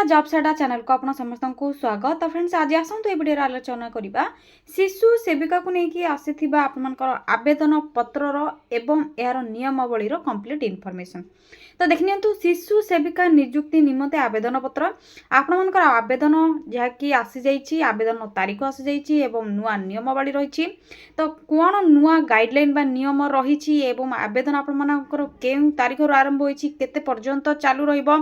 Odisha job सेटा channel को आपन समस्त को स्वागत। तो फ्रेंड्स आज आसतु ए वीडियो आलोचना करिबा शिशु सेविका को लेकिन आसीथिबा आपनकर आवेदन पत्रर एवं यार नियमावलीर कंप्लीट इनफॉरमेशन। तो देखनियंतु शिशु सेविका नियुक्ति निमंते आवेदन पत्र आपनकर आवेदन जहाँकि आसी जाइछि, आवेदन तारीख आसी जाइछि एवं नुआ नियमावली रहिछि। तो कोन नुआ गाइडलाइन बा नियम रहिछि एवं आवेदन आपनकर केउ तारीख आरंभ होइछि केते पर्यंत चालू रहइबो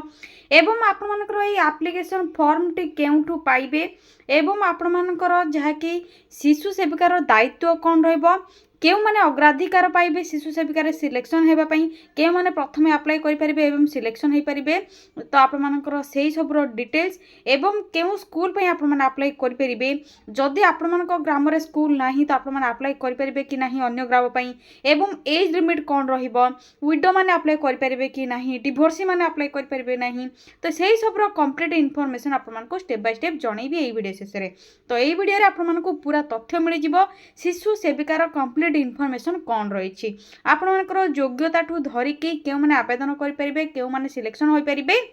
एवं आपनकर ए एप्लिकेशन फॉर्म टी केउठु पाइबे एवं आपनकर जहाँकि शिशु सेविकार दायित्व कौन रहिबो केउ माने अग्राधिकार पाइबे शिशु सेविकार सिलेक्शन हेबा पई केउ माने प्रथमे अप्लाई करि परिबे एवं सिलेक्शन हे परिबे। तो आपनकर सेही सबरो डिटेल्स एवं केउ स्कूल पई आपन माने अप्लाई करि परिबे जदि आपनकर ग्राम रे स्कूल नाही तो आपन माने अप्लाई करि परिबे कि नाही अन्य ग्राम पई एवं एज लिमिट कौन रहिबो विडो माने अप्लाई करि परिबे कि नाही डिवोर्सी माने अप्लाई करि परिबे नाही। तो सेही सबरो कंप्लीट इन्फॉर्मेशन आपन मानको स्टेप बाय स्टेप जणैबी एई वीडियो शेष रे। तो एई वीडियो रे आपन मानको पूरा तथ्य मिलि जिवो शिशु सेविकार कंप्लीट इनफॉरमेशन कौन रही आपनकर योग्यता ठू धरिकी केउ माने आवेदन करि परिबे केउ माने सिलेक्शन होई परिबे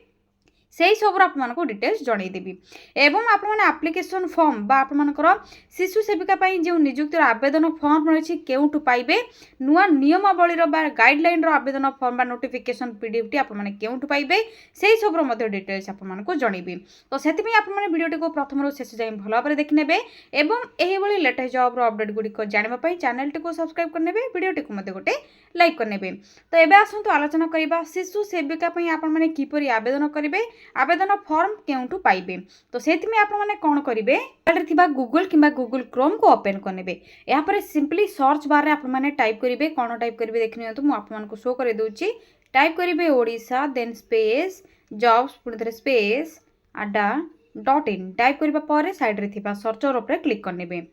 से सब आपको डिटेल्स जनईदेवी एवं आपने आप्लिकेशन फॉर्म बा आपनकर शिशु सेविका जो नियुक्तिर आवेदन फॉर्म रही केउठु पाइबे नुआ नियमावलीर बा गाइडलाइन आवेदन फॉर्म बा नोटिफिकेशन पीडीएफ टी आपने केउठु पाइबे से सब डिटेल्स आपको जनईबी। तो से आपने वीडियो को प्रथम शेष जाए भल भाव देखने एवं यही लेटेस्ट जॉब अपडेट गुड़िक जानापी चैनल टी को सब्सक्राइब करने वीडियो टी को गोटे लाइक करने। तो एबे आसंतु आलोचना करबा शिशु सेविका आपने किपरि आवेदन करेंगे आवेदन फॉर्म केउठु पाइबे। तो सेति आप माने कोन करिवे गूगल किंबा गूगल क्रोम को ओपन करनेबे या पर सिंपली सर्च बार रे आप माने टाइप करिवे कोन टाइप करिवे देखनियंतु मु आप मानको शो करे दोछि। टाइप करिवे ओडिशा देन स्पेस जॉब्स पुनी थरे स्पेस ada.in टाइप करिबा परे साइड रे थिबा सर्चर ऊपर क्लिक करनेबे।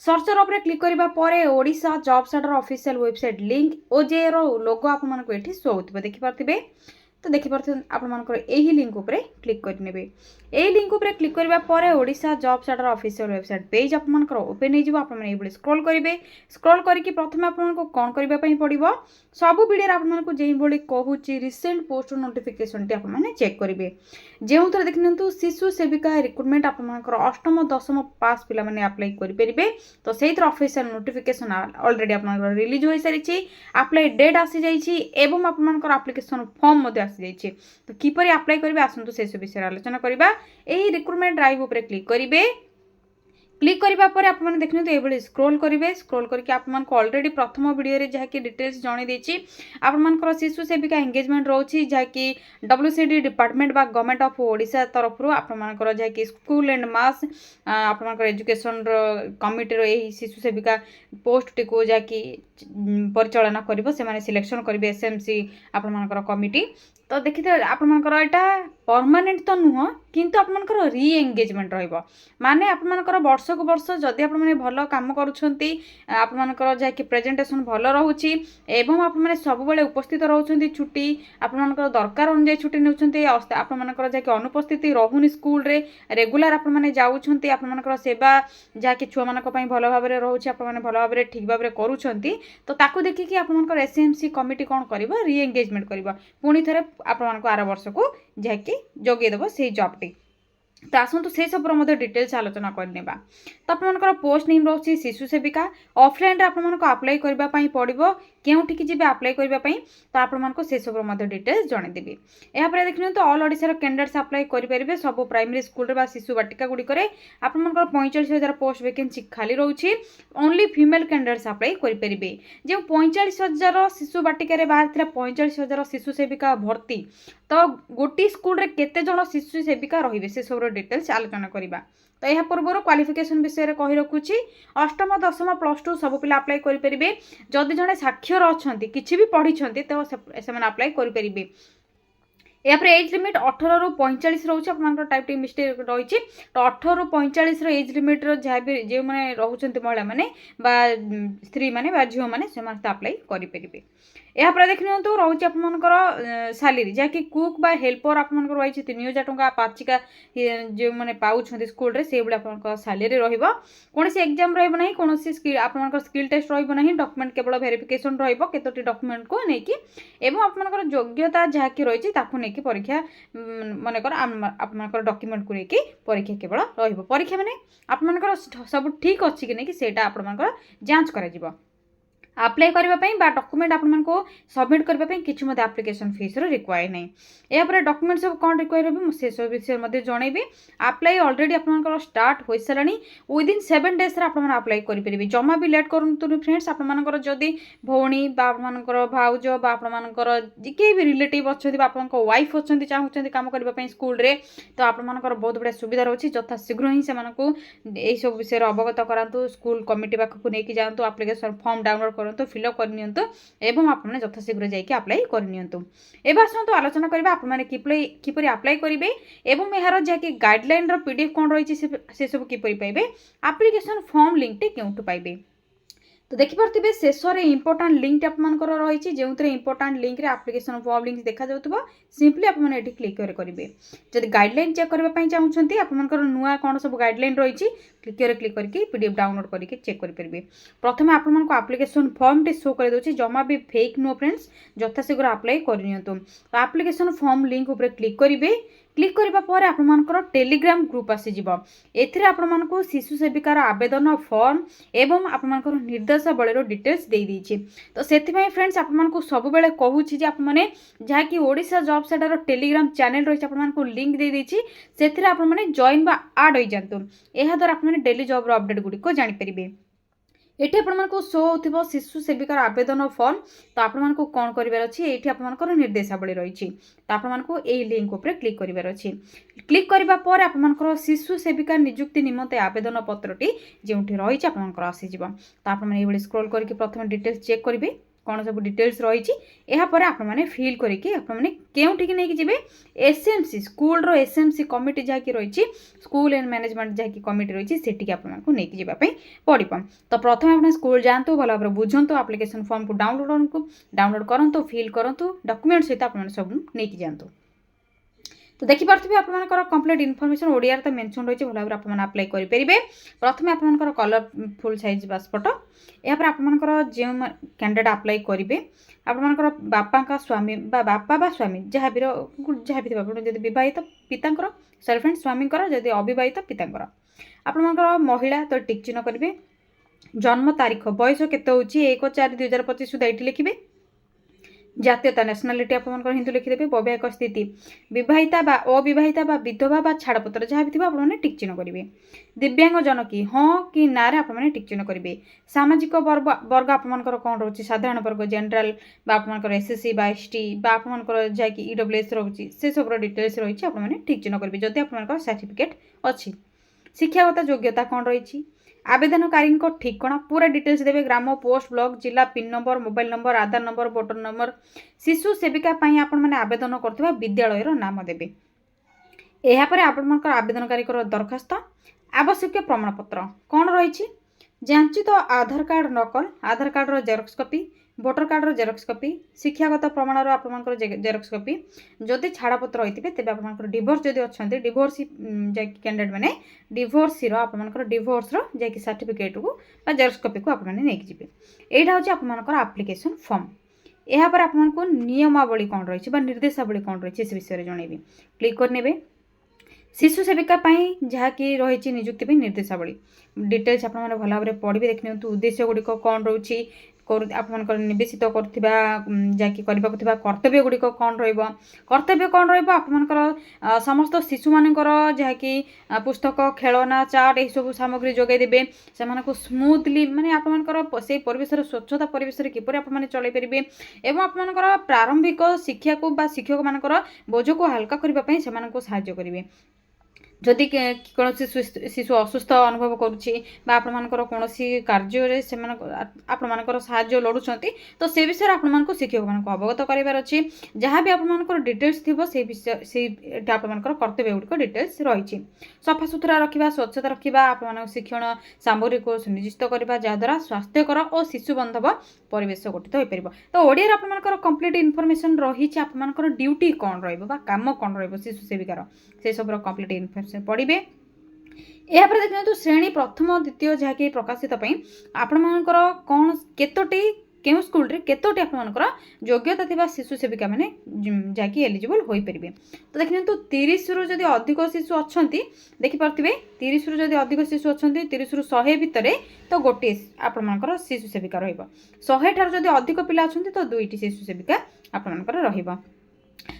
सर्चर ऊपर क्लिक करिबा परे Odisha job setter official website link ओजे रो लोगो आप मानको एठी शो होतिबे देखि पारथिबे। तो देखिए आपंकर यही लिंक उपरे क्लिक करने यही लिंक उपरे क्लिक करबा परे Odisha job setter official website page आपंकर ओपन हो जाव आप स्क्रॉल करेंगे। स्क्रॉल करके प्रथम आपको कौन करने पड़ो सब वीडियो आपको जो भाई कहूँ रिसेंट पोस्ट नोटिफिकेशन टी आपने चेक करेंगे जो थे देखिए शिशु सेविका रिक्रुटमेंट आपंकर अष्टम दशम पास पिला माने अप्लाई करेंगे। तो से ऑफिशियल नोटिफिकेशन ऑलरेडी आप रिलीज हो सारी अप्लाई डेट आसी जाइए एवं आपंकर एप्लिकेशन फॉर्म आसी जाइए। तो किपरि अप्लाई करेंगे आसतु से सब विषय आलोचना करबा। एही रिक्रुटमेंट ड्राइव ऊपर क्लिक करेंगे। क्लिक करबा पर आप माने देखिनु तो एभली स्क्रॉल करेंगे। स्क्रॉल करके आप मानको ऑलरेडी प्रथम वीडियो रे जहाँकि डिटेल्स जणै देछि आप मानकर शिशु सेविका एंगेजमेंट रोछि जहाँकि डब्ल्यूसीडी डिपार्टमेंट बा गवर्नमेंट ऑफ ओडिशा तरफ आप मानकर जहाँकि स्कूल एंड मास आप मानकर एजुकेशन कमिटी रो एही शिशु सेविका पोस्ट टी को जहाँकि परिचालना करिवो से माने सिलेक्शन करेंगे एसएमसी आप मानकर कमिटी। तो देखिए आपंकर यहाँ परमानेंट तो नुह किंतु आपंकर री एंगेजमेंट रहिबो माने आपंकर वर्ष को वर्ष जदि आप भल काम करुछंती आपंकर जहाँकि प्रेजेंटेशन भल रोचे एवं आप सब बेले उपस्थित रोचंती छुट्टी आपंकर दरकार अनुसार छुट्टी नेउछंती आपंकर जहाँकि अनुपस्थिति रहुनी स्कूल रे रेगुलर आप जाउछंती आपंकर सेवा जहाँकि छुआ मानक पई भल भाव में रोचे आप भल भाव में ठीक भाव में करुछंती। तो ताकू देखिकी आपंकर एसएमसी कमिटी कौन करिवो री एंगेजमेंट करिवो पुणी थरे आपण आर वर्ष को जहाँकि जोगेदेव से जॉब टी। तो आसतु से सब डिटेल्स आलोचना करने। तो आपंकर पोस्ट नेम रोचे शिशु सेविका ऑफलाइन आपको अप्लाई करने पड़ो केउठिकी जी अप्लाई करने। तो आपको से सब डिटेल्स जनईदेवी। यहाँ देखिए तो ऑल ओडिशा कैंडिडेट्स अप्लाई करेंगे सब प्राइमरी स्कूल शिशु बाटिका गुड़िक आपंकर 45,000 पोस्ट वैकेंसी खाली रोचे ओनली फीमेल कैंडिडेट्स अप्लाई करेंगे। जो 45,000 शिशु बाटिका बाहर 45,000 शिशु सेविका भर्ती तो गोटे स्कूल केते जन शिशु सेविका रही से सब डिटेल्स आलोचना करवा। तो यह पूर्व क्वालिफिकेशन विषय कही रखुची अष्टम दशम प्लस टू सब पिला अप्लाई करेंगे जदि जड़े साक्षर अच्छा किसी भी पढ़ी तो से अप्लाई करेंगे। यहाँ पर एज लिमिट 18 ରୁ 45 रोचे आप टाइपिंग मिस्टेक रही। तो 18 ରୁ 45 एज लिमिट जहाँ भी जो मैंने रोचे महिला मैंने स्त्री मैंने झील मैंने से अप्लाई करेंगे। यहाँ पर देखिए तो रोचे आपंकर सालेरी जहाँकि कुक बा हेल्पर आप रही 3,000 टंका पाचिका जो मैंने पाँच स्कूल रे से आप सालेरी रोसी एग्जाम रही कौन आप स्किल टेस्ट रही डॉक्यूमेंट केवल वेरिफिकेशन रही डॉक्यूमेंट को लेकिन एवं आपंकर योग्यता जहाँकि रही नहीं परीक्षा मनकर आपनकर डॉक्यूमेंट को लेकिन परीक्षा केवल रहिबो परीक्षा माने आपनकर सब ठीक अछि कि नहीं कि सेटा आपनकर जांच करा जिवो अप्लाई करने डॉक्यूमेंट आपको सबमिट करने किसी एप्लिकेशन फीस रिक्वायर नहीं यापर डॉक्यूमेंट सब कौन रिक्वायर से सब विषय जनइबी अप्लाई ऑलरेडी आपनकर स्टार्ट हो सारा विदिन 7 डेज अप्लाई करेंगे जमा भी लेट करूँ फ्रेंड्स आपनकर जदि भौणी आपनकर भाउज आपनकर किए भी रिलेटिव अच्छा आप वाइफ अच्छा चाहते काम करने स्कूल रे तो आपनकर बहुत बड़ा सुविधा रही यथा शीघ्र ही से सब विषय अवगत करातु स्कूल कमिटी पाखक नहीं जातु एप्लिकेशन फॉर्म डाउनलोड कर फिलअप करनी एवं आपने यथाशीघ्र जाकि अप्लाई करनी एवं आसतु आलोचना करबा आपने किपरि अप्लाई करेंगे एवं यार जहाँकि गाइडलाइन पीडीएफ कौन रही से सब किपरि पाइबे एप्लिकेशन फॉर्म लिंक टे केउठु पाइबे तो देखिपे शेष में इंपोर्टाट लिंक आपर रही जो important link application form link देखा जाऊँ सिंपली आपने क्लिक करेंगे जब गाइडलाइन चेक करने चाहते आपर नुआ कौन सब गाइडलाइन रही क्लिक करके पीडीएफ डाउनलोड करके चेक करेंगे प्रथम आपको एप्लिकेशन फॉर्म टे शो कर दूसरी जमा भी फेक नो फ्रेंड्स यथाशीघ्र अप्लाई करनी तो एप्लिकेशन फॉर्म लिंक उपर क्लिक करेंगे क्लिक करबा पर आपनकर टेलीग्राम ग्रुप आसीजिवो एथिरे आपनकर शिशु सेविकार आवेदन फॉर्म एवं आपनकर निर्देशावलीर डिटेल्स दे दीची तो सेथिबाई फ्रेंड्स आपनकर सब बेले कहूची जे आपमने जहाँकि Odisha job centre Telegram channel रही आपनकर लिंक दे दीची सेथिरे आपमने जॉइन बा ऐड होई जांतु एहा द्वारा आपमने डेली जॉब अपडेट गुडी को जानि परिबे एठी आपको शो होथिबो शिशु सेविकार आवेदन फॉर्म तो आपको कौन करार अच्छी ये आपर निर्देशावली रही तो आपको यही लिंक उपर क्लिक करार अच्छी क्लिक करने पर आपर शिशु सेविका नियुक्ति निमंते आवेदन पत्रटी जो रही आपर आसीज तो आपने स्क्रॉल करके प्रथम डिटेल्स चेक करेंगे कौन सब डिटेल्स रही यापर आपने फिल करके आपने केउठिक नहीं जी एसएमसी स्कूल रो एसएमसी कमिटी जहाँकि रही स्कूल एंड मैनेजमेंट जहाँकि कमिटी रही से आपको नहीं जावाई पड़ो तो प्रथम आपने स्कूल जातु भल भाव बुझु एप्लिकेशन फॉर्म को डाउनलोड करूँ फिल करूँ डॉक्यूमेंट सहित आप सब नहीं जातु तो देखिपे आपर कंप्लीट इनफॉरमेशन ओडिया तो मेंशन रही भल भाव आप अप्लाई करेंगे प्रथम आपर कलरफुल साइज पासपोर्ट यापर आपर जो कैंडिडेट अप्लाई करेंगे आपर बापा का स्वामी बापा स्वामी जहाँ भी जब बहुत पिता सॉरी फ्रेंड्स स्वामी जब अविवाहित पिता आपर महिला तो टिक चिन्ह करेंगे जन्म तारीख बयस केते 1/4/2025 सुधा ये लिखिए जातीयता नेशनालीटी आपर हिंदू लिखिदेवे वैवाहिक स्थिति विवाहिता बा अविवाहिता बा विधवा बा छाड़पत्र जहाँ भी आपने टिक चिन्ह करेंगे दिव्यांग जन की हाँ कि ना आपने टिक चिन्ह करेंगे सामाजिक वर्ग आपर कौन रोचे साधारण वर्ग जनरल आपर एसएससी बा एसटी आपर जहाँकि ईडब्ल्यूएस रोचे से सब डिटेल्स रही आपने टिक चिन्ह करेंगे जदि आपर सर्टिफिकेट अच्छी शिक्षागत योग्यता कौन रही आवेदनकारी ठिकाना पूरा डिटेल्स देवे ग्राम पोस्ट ब्लॉक जिला पिन नंबर मोबाइल नंबर आधार नंबर वोटर नंबर शिशु सेविका आपण आवेदन करथिबा विद्यालय नाम देवे यापर आपणकर आवेदनकारी दरखास्त आवश्यक प्रमाणपत्र कौन रही जांचित आधार कार्ड नकल Aadhaar card xerox copy voter card xerox copy शिक्षागत प्रमाण आपर जेरक्स कॉपी जदि छाड़पत्र होते तेज आप डिवोर्स जदि अच्छा डिवोर्स कैंडिडेट मैंने डिवोर्सी आपर डिवोर्स जैक सर्टिफिकेट को जेरक्स कॉपी को आपने नहीं जी यहाँ हूँ आपर एप्लिकेशन फॉर्म यापर आपको नियमावली कौन रही निर्देशावली कौन रही से विषय में जनइबी क्लिक करने शिशु सेविका जहाँकि रही नियुक्ति निर्देशावली डिटेल्स आप भल भाव पढ़े देखने उद्देश्य गुड़िक कौन रोचे आप नवेशित जहाँकि कर्तव्य गुड़िक कौन कर्तव्य कौन रपर समस्त शिशु मानकर जहाँकि पुस्तक खेलना चार्ट यही सब सामग्री जोगाई देवे से स्मूथली माने आपर से परिवेश स्वच्छता परिवेश किपर आपने चल पारे और आपर प्रारंभिक शिक्षा को शिक्षक मानकर बोझ को हल्का करने से साहाय्य करेंगे जदि कौन शिशु असुस्थ अनुभव करुँचर कौन कार्य आपर साहाय्य लड़ुंट तो से विषय आपको शिक्षक मान अवगत करार अच्छी जहाँ भी आपर डिटेल्स थी से विषय से आपर कर्तव्य गुड़िक डिटेल्स रही सफा सुतरा रखा स्वच्छता रखा आप शिक्षण सामग्री को सुनिश्चित करने जहाद्वारा स्वास्थ्यकर और शिशु बांधव परिवेश गठित हो पार तो ओडिया आपर कंप्लीट इनफॉरमेशन रही आपर ड्यूटी कौन रम कौन शिशु सेविकार से सब कंप्लीट इनफॉरमेशन पढ़े यापर देखते श्रेणी प्रथम द्वितीय जहाँकि प्रकाशित आपण कौन केतोटी केउं स्कूल रे केतोटी आपमनकर योग्यता थिबा शिशु सेविका माने जाकी एलिजिबल होई परिबे। तो देखिनतु 30 रु जदि अधिक शिशु अछंती देखि पारथिबे 30 रु जदि अधिक शिशु अछंती 30 रु 100 भितरे तो गोटे आपमनकर शिशु सेविका रहइबो। 100 ठार जदि अधिक पिला अछंती तो दुईटी शिशु सेविका आपमनकर रहइबो।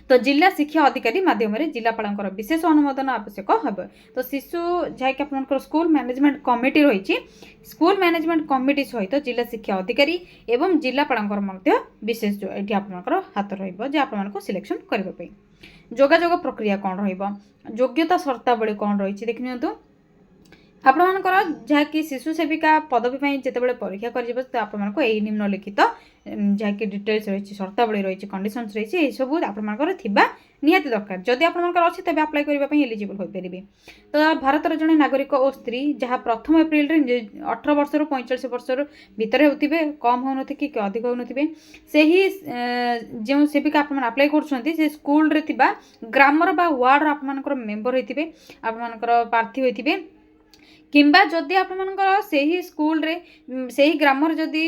तो जिला शिक्षा अधिकारी माध्यम जिलापाल विशेष अनुमोदन आवश्यक हे। तो शिशु जहाँकि आप स्कूल मैनेजमेंट कमिटी रही स्कूल मैनेजमेंट कमिटी सहित जिला शिक्षा अधिकारी एवं जिलापाल विशेष ये आप हाथ रहा सिलेक्शन करने। जोगाजोग प्रक्रिया कौन रोग्यता शर्तावली कौन रही देखि नियंतु आपणकर जहाँकि शिशु सेविका पदवी जितेबाला परीक्षा कर निम्नलिखित जहाँकि डिटेल्स रही शर्तावली रही कंडीशंस रही ये सब आपणकर निहाती दरकार जदि आपणकर अच्छी तेज अप्लाई करने एलिजिबल हो पारे। तो भारतर जड़े नागरिक और स्त्री जहाँ प्रथम एप्रिल 18 वर्ष 45 वर्ष भितर होते कम हो कि अधिक हो से ही जो सेविका आप अप्लाई कर स्कूल रे ग्रामर बा वार्ड आपणकर मेंबर होते आपणकर प्रार्थी होते किंबा जदि आपणकर से ही स्कूल रे से ही ग्रामर जदि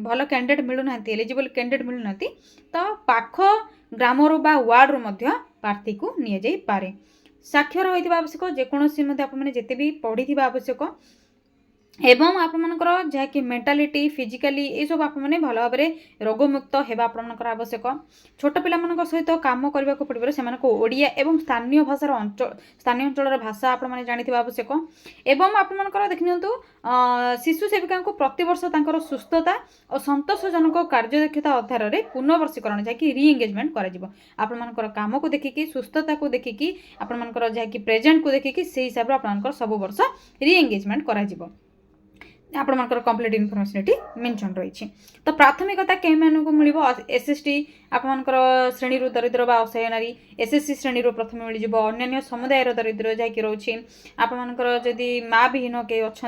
भल कैंडिडेट मिलूना एलिजिबल कैंडिडेट मिलूना तो पाख ग्रामर बा वार्ड रू मध्य प्रार्थी को नि जाई पारे। साक्षर होइतिबा आवश्यक जेकोसी आपने जिते भी पढ़ी आवश्यक एवं आपणकर जहाँकि मेंटालिटी फिजिकाली ये सब आप भल भाव में रोगमुक्त होगा आपणकर आवश्यक। छोट पिला सहित काम करने को पड़े से ओडिया एवं स्थानीय भाषार स्थानीय अंचल भाषा आपने जानी आवश्यक। एवं आपणकर देखिनियंतु शिशु सेविका को प्रतिवर्ष तांकर सुस्थता और संतोषजनक कार्यदक्षता आधार में पुनर्वर्षीकरण जहाँकि रीएंगेजमेंट कर काम को देखिकी सुस्थता को देखिकी आपणकर जहाँकि प्रेजेंट को देखिकी से हिसाब से आपणकर सब वर्ष रीएंगेजमेंट कर आपणकर कंप्लीट इनफॉरमेशन ये मेंशन रही। तो प्राथमिकता कई मानक मिल एसएसटी आपणकर श्रेणी दरिद्र बा असहाय नारी एसएससी श्रेणी प्रथम मिल अन्य समुदायर दरिद्र जहाँकि रोचे आपणकर जदि माँ विहीन कई अच्छा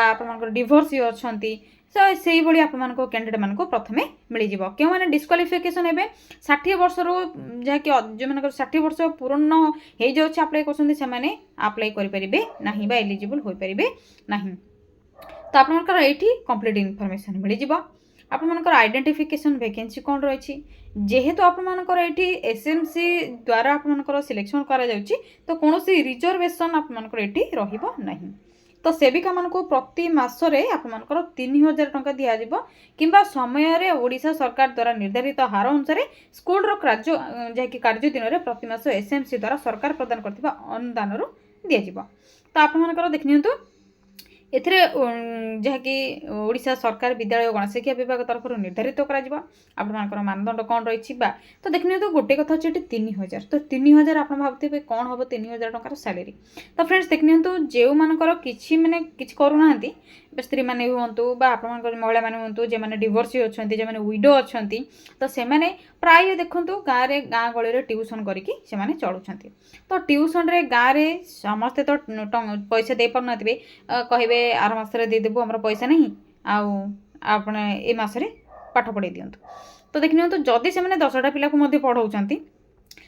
आपणकर डिवोर्स अच्छा तो से भाई आप कैंडिडेट मानक प्रथमे मिल जाव क्यों मैंने डिस्क्वालिफिकेशन है 60 वर्ष रू जहाँकि जो मान 60 वर्ष पूर्ण हो जाए अप्लाई कर अप्लाई करेंगे ना एलिजिबल हो पारे ना। तो आपनकर ये कंप्लीट इनफॉरमेशन मिल जाव आपनकर आइडेंटिफिकेशन वैकेंसी कौन रही जेहेतु आपनकर ये एसएमसी द्वारा आपनकर सिलेक्शन करा जाउची तो कौन सी रिजर्वेशन आपनकर ये रहिबो नहीं। तो सेविका मान को प्रति मासरे आपनकर 3000 टंका दिया जिवो किंबा समय रे ओडिशा सरकार द्वारा निर्धारित हार अनुसार स्कूल रो कार्य दिन में प्रति मास एसएमसी द्वारा सरकार प्रदान करथिबा अनुदान रो दिया जिवो। तो आपनकर देखनियंतु एथिरे जहाँकि ओडिशा सरकार विद्यालय गणशिक्षा विभाग तरफ निर्धारित कर मानदंड कौन रही तो देखने तो गोटे कथा अच्छे 3000 तो 3000 आप भावुवे कौन हम 3000 टंकार सैलरी। तो फ्रेंड्स देखने जो मानकर कि मैंने किसी करूना स्त्री मैंने हूँ आप महिला मैंने हूँ जो मैंने डिवोर्सी अच्छा जो विडो अच्छा तो से प्राय देखूँ गाँव गाँ गली में ट्यूशन करके चलुँच तो ट्यूशन रे गाँव में समस्ते तो पैसा दे पार कहे आर मसरे देदेबू आम पैसा नहीं आपने ए मसरे पाठ पढ़े दिंतु। तो देखि नियंतु जदि से 10टा पिला को पढ़ाऊँ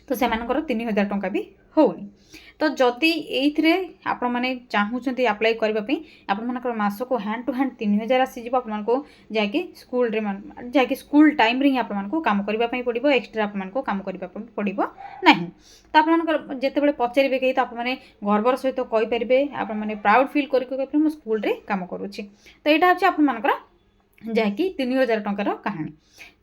तो से 3000 टंका भी होनी। तो जदि ये आपण मैंने चाहूँगी अप्लाई करने आपर मास को हैंड टू हैंड 3000 आसीज आपको जैकि स्कूल रे जैकि स्कूल टाइम रे आपको काम करने पड़ो एक्सट्रा आपको काम करने पड़ो ना। तो आप जिते पचारे कहीं तो आपने गर्वर सहित कहींपारे आप प्राउड फिल करके मुझे स्कूल रे काम करुँची। तो यहाँ हूँ आपर जहाँकि 3000 टंकार कहानी।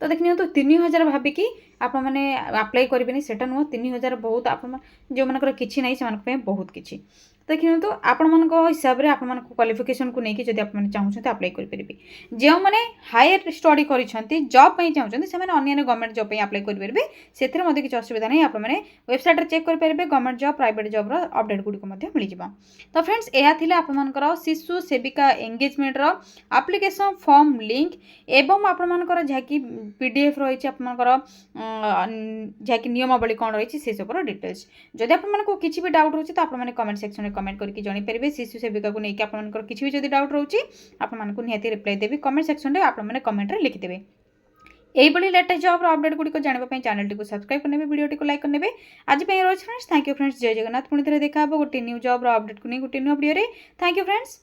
तो देखनी तो 3000 भाविकी आप मैंने अप्लाई करेंगे सेटा नुह 3000 बहुत आप जो मनकर किसी ना से बहुत किसी। देखिए तो आपण हिसाब से आपण क्वालिफिकेशन को लेकिन जब आप चाहते अप्लाई करेंगे जो मैंने हायर स्टडी कर जॉब चाहते से अन्य गवर्नमेंट जॉब अप्लाई करेंगे से किसी असुविधा नहीं आपने वेबसाइट चेक करेंगे government job private job update गुड़िक मिल जाए। तो फ्रेंड्स यह आपर शिशु सेविका एंगेजमेंट एप्लिकेशन फॉर्म लिंक एवं आपर जहाँकि पीडीएफ रही आपर जहाँकि नियमावली कौन रही से सब डिटेल्स जदि आपको किसी भी डाउट रोचे तो आपने कमेंट सेक्शन में कमेंट करके जणी पारे शिशु सेविका को लेकिन आपंकर किसी भी जब डाउट रोचे आपको निहाती रिप्लाई देवी कमेंट सेक्शन में आपने कमेंट रे लिखिदेवे। यही लेटेस्ट जॉब अपडेट गुड़िक जानवाई चैनल को सब्सक्राइब करने वीडियो को लाइक करने आज रोज फ्रेंड्स थैंक यू फ्रेंड्स जय जगन्नाथ पुणी थे देखा गोटे न्यू जॉब अपडेट को नहीं गोटे new video thank you friends.